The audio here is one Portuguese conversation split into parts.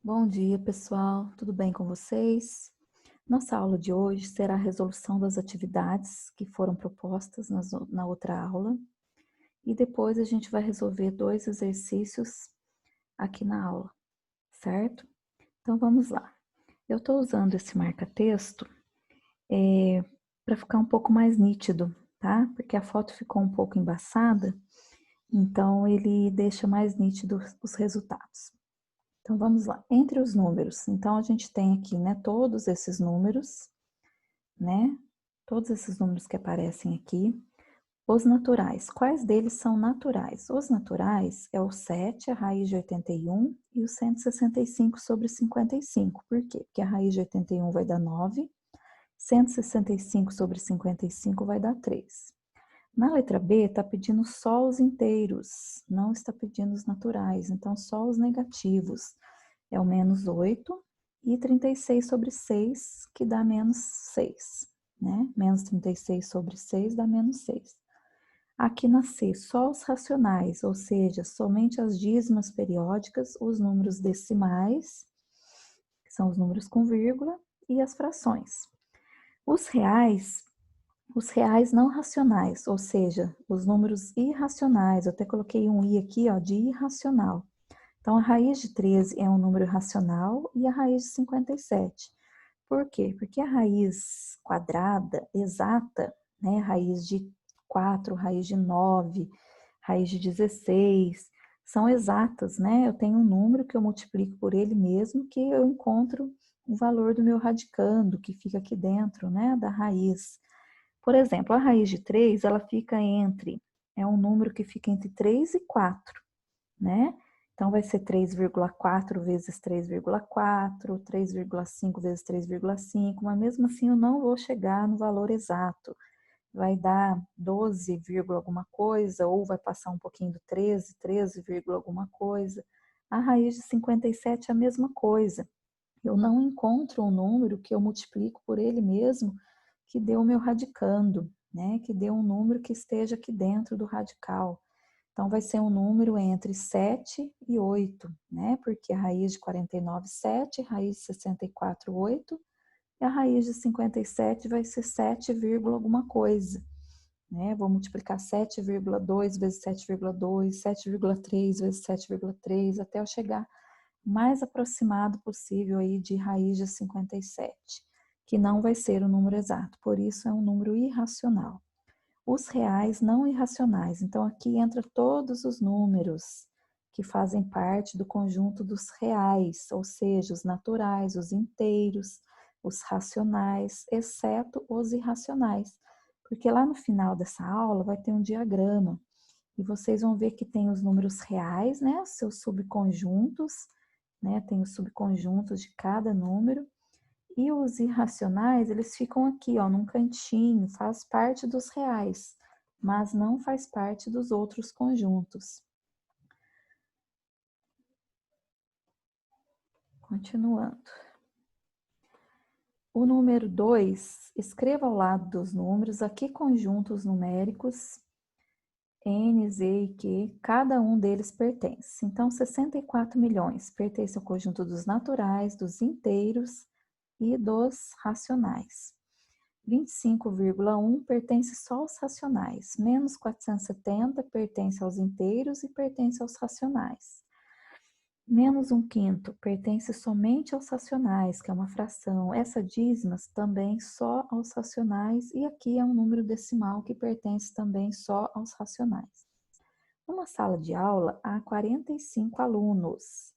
Bom dia, pessoal. Tudo bem com vocês? Nossa aula de hoje será a resolução das atividades que foram propostas na outra aula e depois a gente vai resolver dois exercícios aqui na aula, certo? Então vamos lá. Eu estou usando esse marca-texto para ficar um pouco mais nítido, tá? Porque a foto ficou um pouco embaçada, então ele deixa mais nítido os resultados. Então, vamos lá. Entre os números, então a gente tem aqui, né, todos esses números, né? Todos esses números que aparecem aqui. Os naturais. Quais deles são naturais? Os naturais é o 7, a raiz de 81 e o 165 sobre 55. Por quê? Porque a raiz de 81 vai dar 9, 165 sobre 55 vai dar 3. Na letra B, está pedindo só os inteiros, não está pedindo os naturais, então só os negativos. É o menos 8 e 36 sobre 6, que dá menos 6, né? Menos 36 sobre 6 dá menos 6. Aqui na C, só os racionais, ou seja, somente as dízimas periódicas, os números decimais, que são os números com vírgula, e as frações. Os reais não racionais, ou seja, os números irracionais, eu até coloquei um i aqui, ó, de irracional. Então, a raiz de 13 é um número racional e a raiz de 57. Por quê? Porque a raiz quadrada exata, né, raiz de 4, raiz de 9, raiz de 16, são exatas, né? Eu tenho um número que eu multiplico por ele mesmo, que eu encontro o valor do meu radicando, que fica aqui dentro, né, da raiz. Por exemplo, a raiz de 3, ela fica é um número que fica entre 3 e 4, né? Então, vai ser 3,4 vezes 3,4, 3,5 vezes 3,5, mas mesmo assim eu não vou chegar no valor exato. Vai dar 12, alguma coisa, ou vai passar um pouquinho do 13, 13, alguma coisa. A raiz de 57 é a mesma coisa. Eu não encontro um número que eu multiplico por ele mesmo que dê o meu radicando, né? Que dê um número que esteja aqui dentro do radical. Então, vai ser um número entre 7 e 8, né? Porque a raiz de 49, 7, raiz de 64, 8, e a raiz de 57 vai ser 7, alguma coisa, né? Vou multiplicar 7,2 vezes 7,2, 7,3 vezes 7,3, até eu chegar mais aproximado possível aí de raiz de 57, que não vai ser o número exato, por isso é um número irracional. Os reais não irracionais, então aqui entra todos os números que fazem parte do conjunto dos reais, ou seja, os naturais, os inteiros, os racionais, exceto os irracionais, porque lá no final dessa aula vai ter um diagrama e vocês vão ver que tem os números reais, né, seus subconjuntos, né, tem os subconjuntos de cada número, e os irracionais, eles ficam aqui, ó, num cantinho, faz parte dos reais, mas não faz parte dos outros conjuntos. Continuando. O número 2, escreva ao lado dos números a que conjuntos numéricos N, Z e Q, cada um deles pertence. Então, 64 milhões pertence ao conjunto dos naturais, dos inteiros e dos racionais. 25,1 pertence só aos racionais. Menos 470 pertence aos inteiros e pertence aos racionais. Menos 1/5 pertence somente aos racionais, que é uma fração. Essa dízimas também só aos racionais, e aqui é um número decimal que pertence também só aos racionais. Numa sala de aula, há 45 alunos.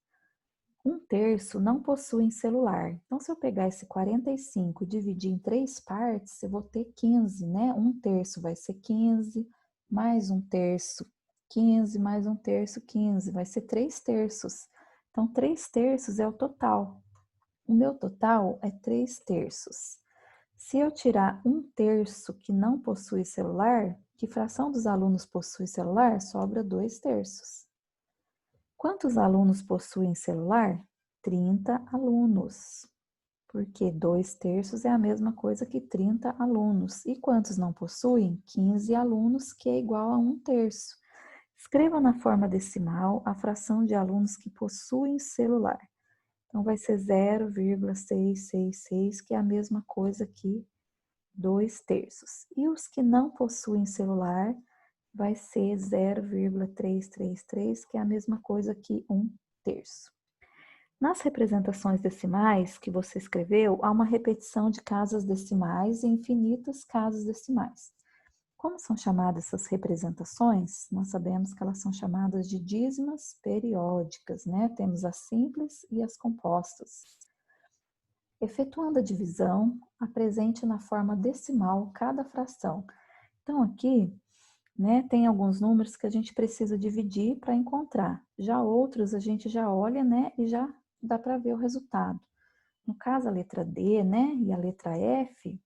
1/3 não possuem celular. Então, se eu pegar esse 45 e dividir em 3 partes, eu vou ter 15, né? 1/3 vai ser 15, mais 1/3, 15, mais 1/3, 15. Vai ser 3/3. Então, 3/3 é o total. O meu total é 3/3. Se eu tirar 1/3 que não possui celular, que fração dos alunos possui celular? Sobra 2/3. Quantos alunos possuem celular? 30 alunos. Porque 2/3 é a mesma coisa que 30 alunos. E quantos não possuem? 15 alunos, que é igual a 1/3. Escreva na forma decimal a fração de alunos que possuem celular. Então, vai ser 0,666, que é a mesma coisa que 2/3. E os que não possuem celular, vai ser 0,333, que é a mesma coisa que 1/3. Nas representações decimais que você escreveu, há uma repetição de casas decimais e infinitas casas decimais. Como são chamadas essas representações? Nós sabemos que elas são chamadas de dízimas periódicas, né? Temos as simples e as compostas. Efetuando a divisão, apresente na forma decimal cada fração. Então, aqui, né, tem alguns números que a gente precisa dividir para encontrar. Já outros, a gente já olha, né, e já dá para ver o resultado. No caso, a letra D, né, e a letra F,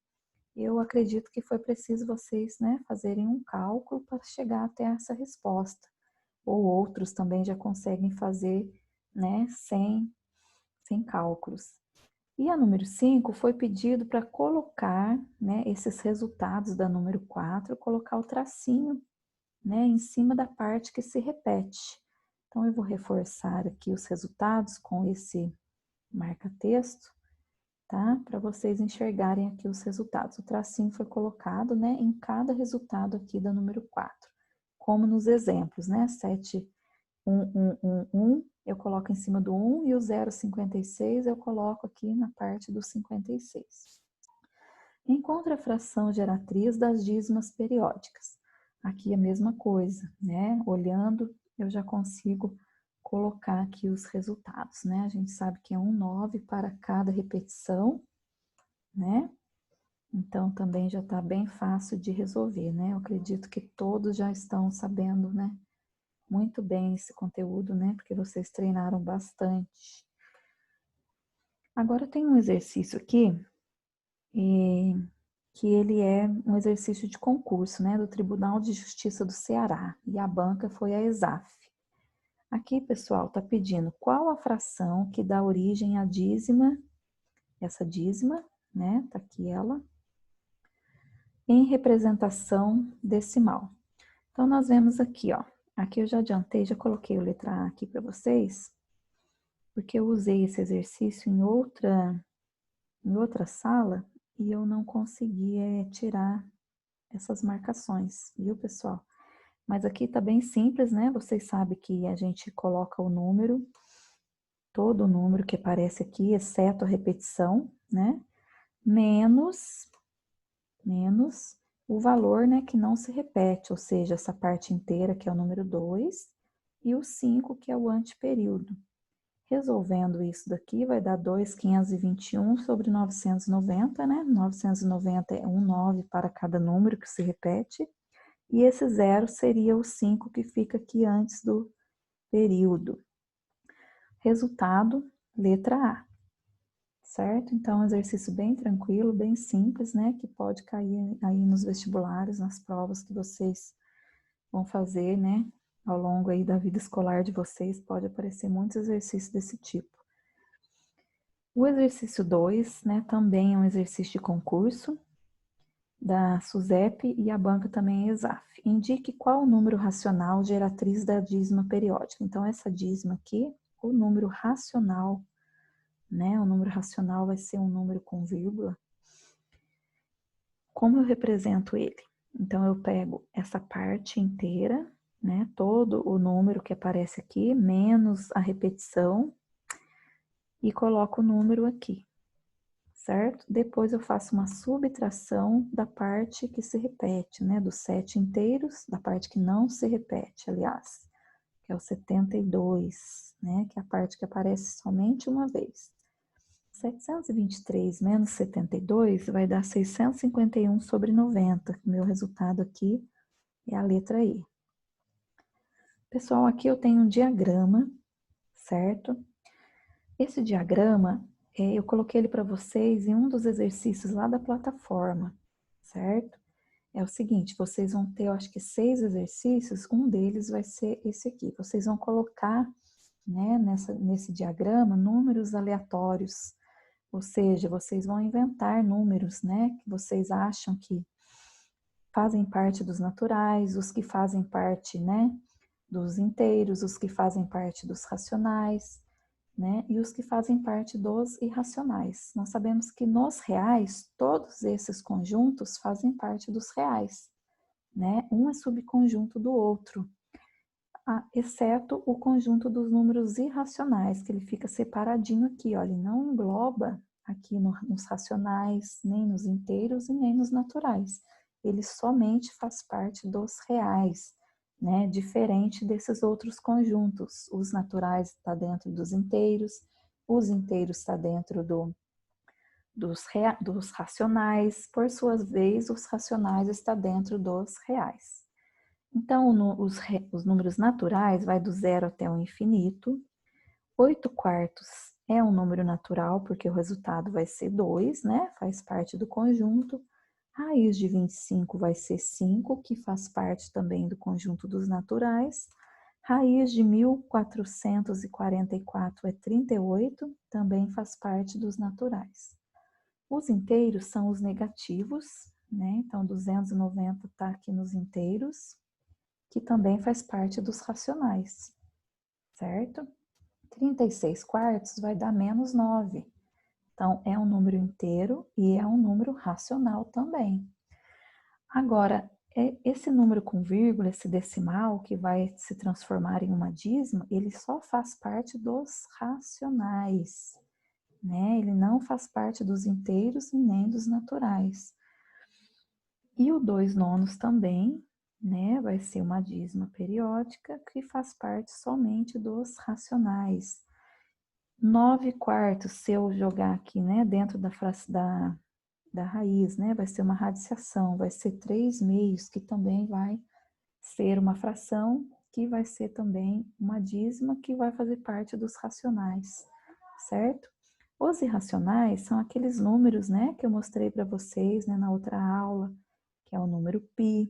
eu acredito que foi preciso vocês, né, fazerem um cálculo para chegar até essa resposta. Ou outros também já conseguem fazer, né, sem cálculos. E a número 5 foi pedido para colocar, né, esses resultados da número 4, colocar o tracinho, né, em cima da parte que se repete. Então, eu vou reforçar aqui os resultados com esse marca-texto, tá? Para vocês enxergarem aqui os resultados. O tracinho foi colocado, né, em cada resultado aqui da número 4, como nos exemplos, né? 7, 1, 1, 1, 1, eu coloco em cima do 1 e o 0,56 eu coloco aqui na parte do 56. Encontre a fração geratriz das dízimas periódicas. Aqui a mesma coisa, né? Olhando, eu já consigo colocar aqui os resultados, né? A gente sabe que é 1/9 para cada repetição, né? Então, também já está bem fácil de resolver, né? Eu acredito que todos já estão sabendo, né? Muito bem esse conteúdo, né? Porque vocês treinaram bastante. Agora tem um exercício aqui, que ele é um exercício de concurso, né? Do Tribunal de Justiça do Ceará. E a banca foi a ESAF. Aqui, pessoal, está pedindo qual a fração que dá origem à dízima, essa dízima, né? Tá aqui ela, em representação decimal. Então, nós vemos aqui, ó. Aqui eu já adiantei, já coloquei a letra A aqui para vocês, porque eu usei esse exercício em outra sala e eu não consegui tirar essas marcações, viu, pessoal? Mas aqui tá bem simples, né? Vocês sabem que a gente coloca o número, todo o número que aparece aqui, exceto a repetição, né? Menos o valor, né, que não se repete, ou seja, essa parte inteira, que é o número 2, e o 5, que é o anteperíodo. Resolvendo isso daqui, vai dar 2.521 sobre 990, né? 990 é 1/9 para cada número que se repete. E esse 0 seria o 5 que fica aqui antes do período. Resultado, letra A. Certo? Então, um exercício bem tranquilo, bem simples, né? Que pode cair aí nos vestibulares, nas provas que vocês vão fazer, né? Ao longo aí da vida escolar de vocês, pode aparecer muitos exercícios desse tipo. O exercício 2, né? Também é um exercício de concurso da SUSEP e a banca também é ESAF. Indique qual o número racional geratriz da dízima periódica. Então, essa dízima aqui, o número racional, né? O número racional vai ser um número com vírgula. Como eu represento ele? Então, eu pego essa parte inteira, né? Todo o número que aparece aqui, menos a repetição, e coloco o número aqui, certo? Depois eu faço uma subtração da parte que se repete, né? Dos 7 inteiros, da parte que não se repete, aliás, que é o 72, né? Que é a parte que aparece somente uma vez. 723 menos 72 vai dar 651 sobre 90. O meu resultado aqui é a letra E. Pessoal, aqui eu tenho um diagrama, certo? Esse diagrama, eu coloquei ele para vocês em um dos exercícios lá da plataforma, certo? É o seguinte, vocês vão ter, eu acho que 6 exercícios, um deles vai ser esse aqui. Vocês vão colocar, né, nesse diagrama, números aleatórios. Ou seja, vocês vão inventar números, né, que vocês acham que fazem parte dos naturais, os que fazem parte, né, dos inteiros, os que fazem parte dos racionais, né? E os que fazem parte dos irracionais. Nós sabemos que nos reais, todos esses conjuntos fazem parte dos reais, né? Um é subconjunto do outro, exceto o conjunto dos números irracionais, que ele fica separadinho aqui, ó, ele não engloba aqui nos racionais, nem nos inteiros e nem nos naturais. Ele somente faz parte dos reais, né? Diferente desses outros conjuntos. Os naturais está dentro dos inteiros, os inteiros está dentro dos racionais, por sua vez, os racionais está dentro dos reais. Então, os números naturais vai do zero até o infinito. 8/4 é um número natural, porque o resultado vai ser 2, né? Faz parte do conjunto. Raiz de 25 vai ser 5, que faz parte também do conjunto dos naturais. Raiz de 1444 é 38, também faz parte dos naturais. Os inteiros são os negativos, né? Então, 290 está aqui nos inteiros, que também faz parte dos racionais, certo? 36/4 vai dar -9. Então, é um número inteiro e é um número racional também. Agora, esse número com vírgula, esse decimal, que vai se transformar em uma dízima, ele só faz parte dos racionais, né? Ele não faz parte dos inteiros e nem dos naturais. E o 2/9 também, né? Vai ser uma dízima periódica que faz parte somente dos racionais. 9/4, se eu jogar aqui, né, dentro da raiz, né, vai ser uma radiciação, vai ser 3/2, que também vai ser uma fração, que vai ser também uma dízima, que vai fazer parte dos racionais, certo? Os irracionais são aqueles números, né, que eu mostrei para vocês, né, na outra aula, que é o número π,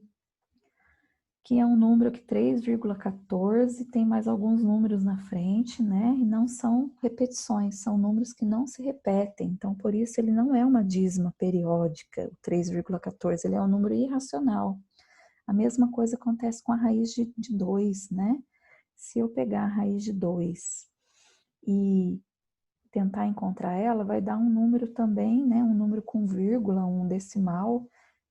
que é um número que 3,14 tem mais alguns números na frente, né? E não são repetições, são números que não se repetem. Então, por isso, ele não é uma dízima periódica, o 3,14, ele é um número irracional. A mesma coisa acontece com a raiz de 2, né? Se eu pegar a raiz de 2 e tentar encontrar ela, vai dar um número também, né? Um número com vírgula, um decimal,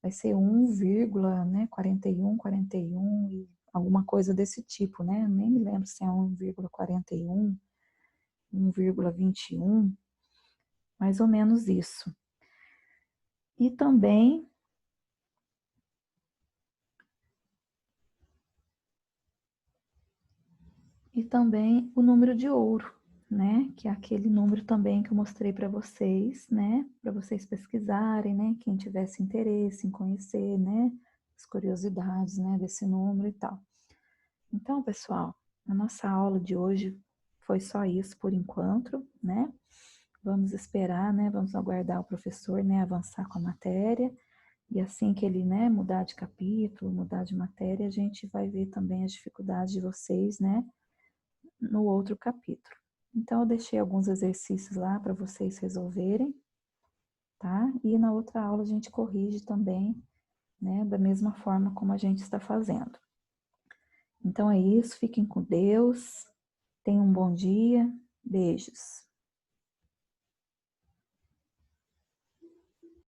vai ser 1,41, 41 e alguma coisa desse tipo, né? Nem me lembro se é 1,41, 1,21, mais ou menos isso. E também o número de ouro, né? Que é aquele número também que eu mostrei para vocês, né? Para vocês pesquisarem, né? Quem tivesse interesse em conhecer, né? As curiosidades, né? Desse número e tal. Então, pessoal, a nossa aula de hoje foi só isso por enquanto, né? Vamos esperar, né? Vamos aguardar o professor, né? Avançar com a matéria. E assim que ele, né? Mudar de capítulo, mudar de matéria, a gente vai ver também as dificuldades de vocês, né? No outro capítulo. Então, eu deixei alguns exercícios lá para vocês resolverem, tá? E na outra aula a gente corrige também, né? Da mesma forma como a gente está fazendo. Então é isso, fiquem com Deus, tenham um bom dia, beijos.